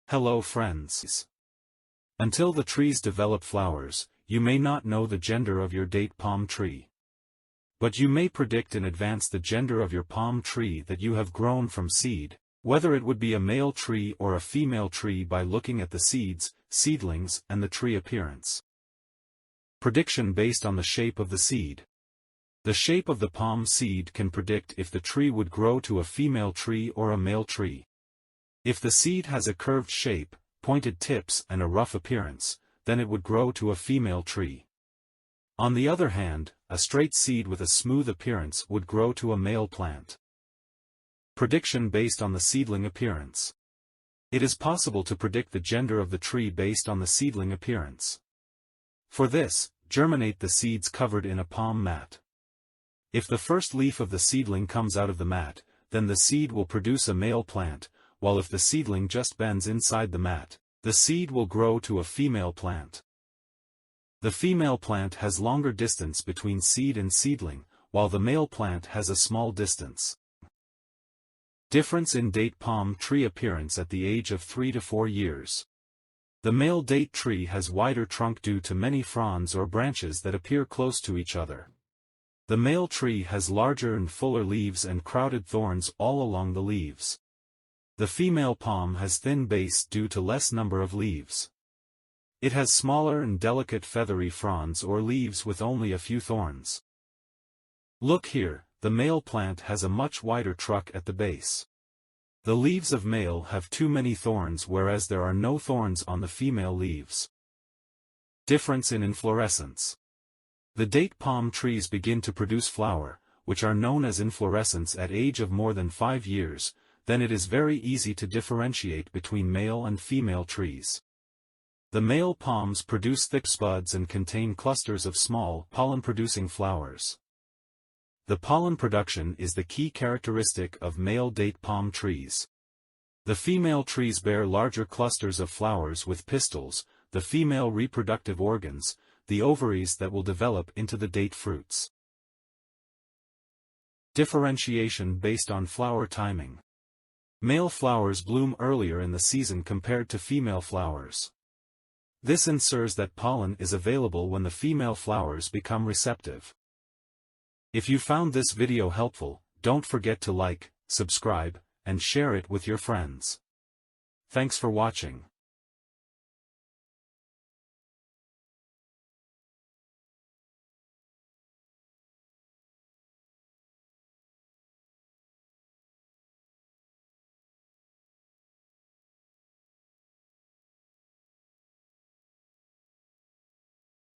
Hello friends. Until the trees develop flowers, you may not know the gender of your date palm tree. But you may predict in advance the gender of your palm tree that you have grown from seed, whether it would be a male tree or a female tree by looking at the seeds, seedlings, and the tree appearance. Prediction based on the shape of the seed. The shape of the palm seed can predict if the tree would grow to a female tree or a male tree. If the seed has a curved shape, pointed tips and a rough appearance, then it would grow to a female tree. On the other hand, a straight seed with a smooth appearance would grow to a male plant. Prediction based on the seedling appearance. It is possible to predict the gender of the tree based on the seedling appearance. For this, germinate the seeds covered in a palm mat. If the first leaf of the seedling comes out of the mat, then the seed will produce a male plant, while if the seedling just bends inside the mat, the seed will grow to a female plant. The female plant has longer distance between seed and seedling, while the male plant has a small distance. Difference in date palm tree appearance at the age of 3 to 4 years. The male date tree has wider trunk due to many fronds or branches that appear close to each other. The male tree has larger and fuller leaves and crowded thorns all along the leaves. The female palm has thin base due to less number of leaves. It has smaller and delicate feathery fronds or leaves with only a few thorns. Look here, the male plant has a much wider trunk at the base. The leaves of male have too many thorns whereas there are no thorns on the female leaves. Difference in inflorescence. The date palm trees begin to produce flower, which are known as inflorescence at age of more than 5 years, then it is very easy to differentiate between male and female trees. The male palms produce thick buds and contain clusters of small, pollen-producing flowers. The pollen production is the key characteristic of male date palm trees. The female trees bear larger clusters of flowers with pistils, the female reproductive organs, the ovaries that will develop into the date fruits. Differentiation based on flower timing. Male flowers bloom earlier in the season compared to female flowers. This ensures that pollen is available when the female flowers become receptive. If you found this video helpful, don't forget to like, subscribe, and share it with your friends. Thanks for watching.